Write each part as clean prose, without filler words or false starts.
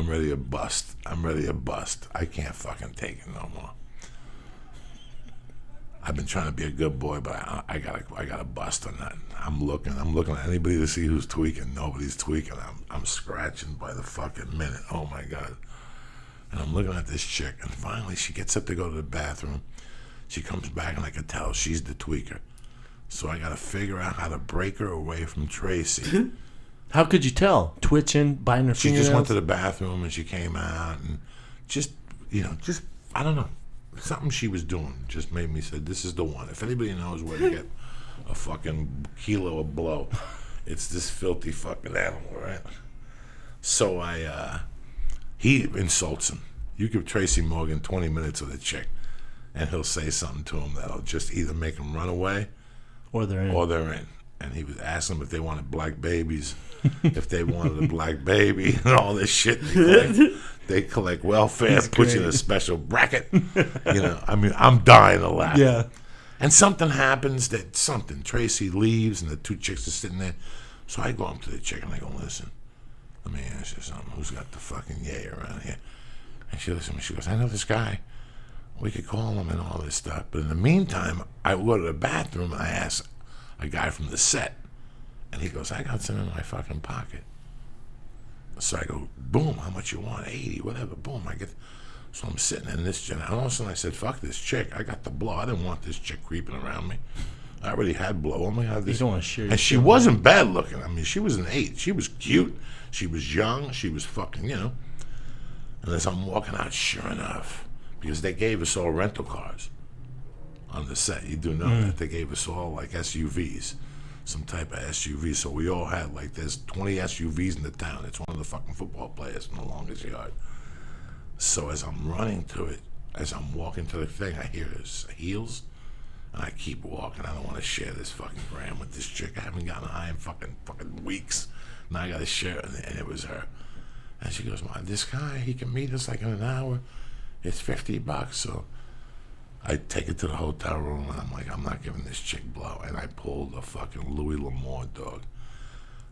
I'm ready to bust. I can't fucking take it no more. I've been trying to be a good boy, but I gotta bust on that. I'm looking at anybody to see who's tweaking. Nobody's tweaking. I'm scratching by the fucking minute. Oh my God. And I'm looking at this chick, and finally she gets up to go to the bathroom. She comes back, and I can tell she's the tweaker. So I gotta figure out how to break her away from Tracy. How could you tell? Twitching, biting her fingernails? She just went to the bathroom, and she came out, and just I don't know. Something she was doing just made me say, this is the one. If anybody knows where to get a fucking kilo of blow, it's this filthy fucking animal, right? So he insults him. You give Tracy Morgan 20 minutes with a chick, and he'll say something to him that'll just either make him run away or they're in. And he was asking them if they wanted black babies, if they wanted a black baby, and all this shit. They collect welfare, put you in a special bracket. I mean, I'm dying to laugh. Yeah. And something happens Tracy leaves, and the two chicks are sitting there. So I go up to the chick, and I go, listen, let me ask you something. Who's got the fucking yay around here? And she listens to me. She goes, I know this guy. We could call him and all this stuff. But in the meantime, I go to the bathroom, and I ask a guy from the set, and he goes, I got some in my fucking pocket. So I go, boom, how much you want? 80, whatever, boom. So I'm sitting in this and all of a sudden I said, fuck this chick. I got the blow. I didn't want this chick creeping around me. I already had blow. Oh my God, this. You don't want to share. And she wasn't bad looking. I mean, she was an 8. She was cute. She was young. She was fucking, And as I'm walking out, sure enough, because they gave us all rental cars on the set. You do know that they gave us all like SUVs, some type of SUV. So we all had there's 20 SUVs in the town. It's one of the fucking football players in the longest yard. So as I'm running to it, as I'm walking to the thing, I hear his heels, and I keep walking. I don't want to share this fucking gram with this chick. I haven't gotten high in fucking weeks. Now I got to share it, and it was her. And she goes, "Man, this guy, he can meet us in an hour. It's $50." So I take it to the hotel room, and I'm like, I'm not giving this chick blow. And I pulled a fucking Louis L'Amour, dog.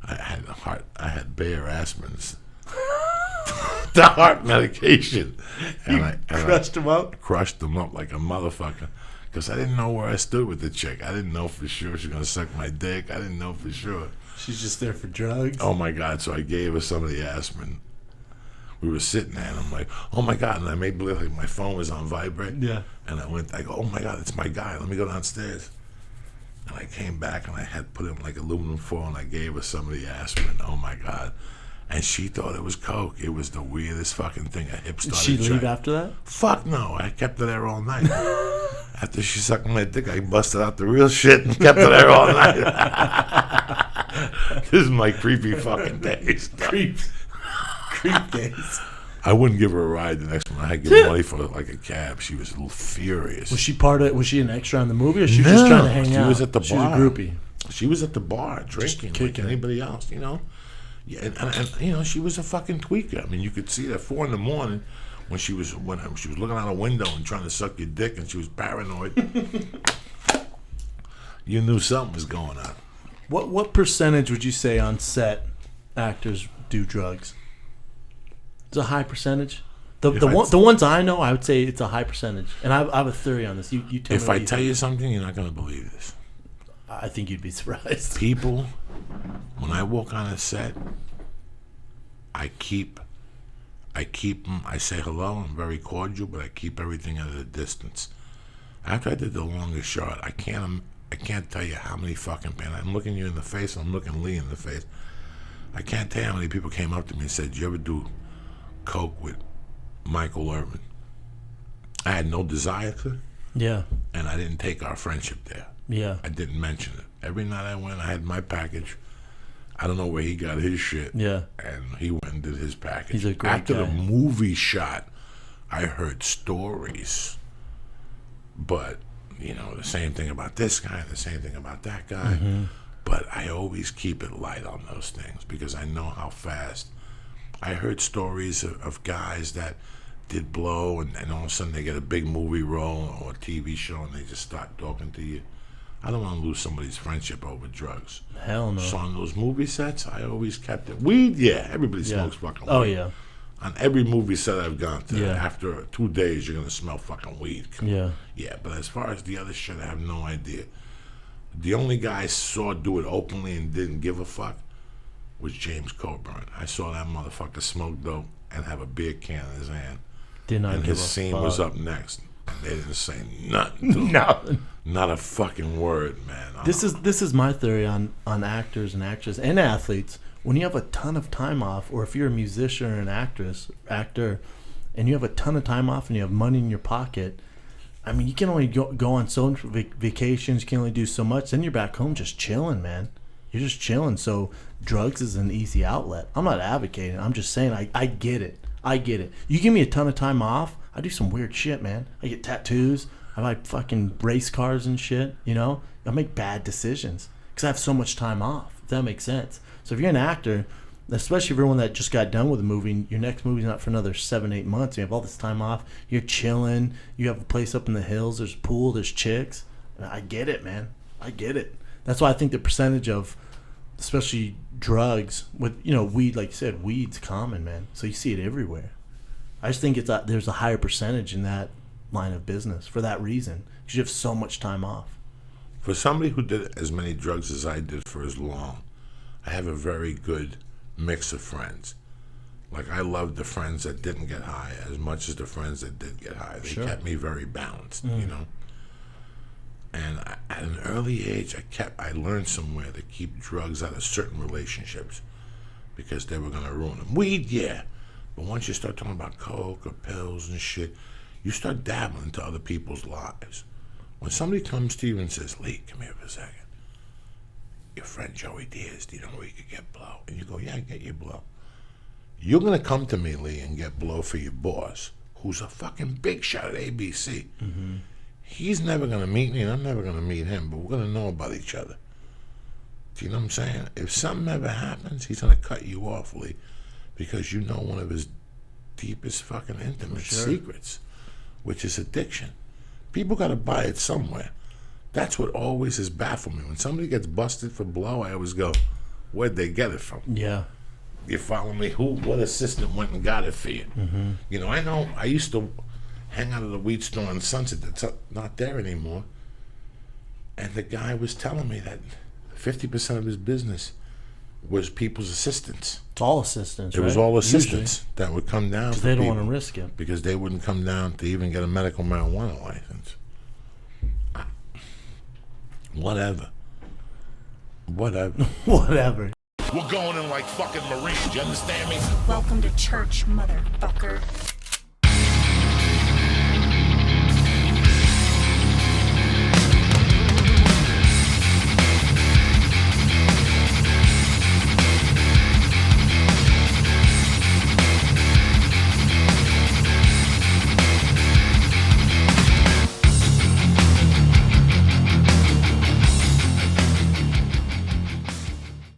I had Bayer aspirins, the heart medication, and I crushed him up. Crushed them up like a motherfucker, because I didn't know where I stood with the chick. I didn't know for sure she was gonna suck my dick. I didn't know for sure. She's just there for drugs. Oh my God! So I gave her some of the aspirin. We were sitting there, and I'm like, oh my God, and I made believe my phone was on vibrate. Yeah. And I go, oh my God, it's my guy. Let me go downstairs. And I came back, and I had put him aluminum foil, and I gave her some of the aspirin. Oh my God. And she thought it was coke. It was the weirdest fucking thing. Her hip started. Did she leave after that? Fuck no. I kept her there all night. After she sucked my dick, I busted out the real shit and kept her there all night. This is my creepy fucking days. Creep days. I wouldn't give her a ride the next one. I had to give money for a cab. She was a little furious. Was she an extra in the movie, or she was just trying to hang out? She was at the bar. She was a groupie. She was at the bar drinking like anybody else, Yeah, and she was a fucking tweaker. I mean, you could see her at 4 a.m. when she was looking out a window and trying to suck your dick, and she was paranoid. You knew something was going on. What percentage would you say on set actors do drugs? It's a high percentage. The ones I know, I would say it's a high percentage. And I have a theory on this. You tell me. If I tell you something, you're not going to believe this. I think you'd be surprised. People, when I walk on a set, I say hello, I'm very cordial, but I keep everything at a distance. After I did The Longest Shot, I can't tell you how many fucking people, I'm looking you in the face, I'm looking Lee in the face. I can't tell you how many people came up to me and said, "Did you ever do coke with Michael Irvin?" I had no desire to. Yeah. And I didn't take our friendship there. Yeah. I didn't mention it. Every night I went, I had my package. I don't know where he got his shit. Yeah. And he went and did his package. He's a great After guy. the movie shot, I heard stories. But, the same thing about this guy, the same thing about that guy. Mm-hmm. But I always keep it light on those things because I know how fast. I heard stories of guys that did blow and all of a sudden they get a big movie role or a TV show and they just start talking to you. I don't want to lose somebody's friendship over drugs. Hell no. So on those movie sets, I always kept it. Weed, yeah, everybody smokes fucking weed. Oh, yeah. On every movie set I've gone to, Yeah. after 2 days, you're going to smell fucking weed. Yeah. Yeah, but as far as the other shit, I have no idea. The only guy I saw do it openly and didn't give a fuck was James Coburn. I saw that motherfucker smoke dope and have a beer can in his hand. Did not And give his a scene fuck. was up next. And they didn't say nothing to him. Nothing. Not a fucking word, man. This is my theory on actors and actresses and athletes. When you have a ton of time off, or if you're a musician or an actor, and you have a ton of time off and you have money in your pocket, I mean, you can only go on so many vacations. You can only do so much. Then you're back home just chilling, man. You're just chilling. So drugs is an easy outlet. I'm not advocating. I'm just saying I get it. I get it. You give me a ton of time off, I do some weird shit, man. I get tattoos. I buy fucking race cars and shit, you know? I make bad decisions because I have so much time off, if that makes sense. So if you're an actor, especially everyone that just got done with a movie, your next movie's not for another 7-8 months. You have all this time off. You're chilling. You have a place up in the hills. There's a pool. There's chicks. And I get it, man. I get it. That's why I think the percentage of, especially drugs, with, you know, weed, like you said, weed's common, man. So you see it everywhere. I just think there's a higher percentage in that line of business for that reason, because you have so much time off. For somebody who did as many drugs as I did for as long, I have a very good mix of friends. Like, I loved the friends that didn't get high as much as the friends that did get high. They Sure. kept me very balanced, you know. And at an early age, I learned somewhere to keep drugs out of certain relationships because they were going to ruin them. Weed, yeah. But once you start talking about coke or pills and shit, you start dabbling into other people's lives. When somebody comes to you and says, Lee, come here for a second. Your friend Joey Diaz, do you know where you could get blow? And you go, yeah, I get you blow. You're going to come to me, Lee, and get blow for your boss, who's a fucking big shot at ABC. Mm-hmm. He's never going to meet me, and I'm never going to meet him, but we're going to know about each other. Do you know what I'm saying? If something ever happens, he's going to cut you off, Lee, because you know one of his deepest fucking intimate secrets, which is addiction. People got to buy it somewhere. That's what always has baffled me. When somebody gets busted for blow, I always go, where'd they get it from? Yeah. You follow me? What assistant went and got it for you? Mm-hmm. You know I used to hang out at the weed store on Sunset that's not there anymore. And the guy was telling me that 50% of his business was people's assistants. It's all assistants, It right? was all assistants Usually. that would come down. Because they don't want to risk it. Because they wouldn't come down to even get a medical marijuana license. Whatever. Whatever. We're going in like fucking Marines, you understand me? Welcome to church, motherfucker.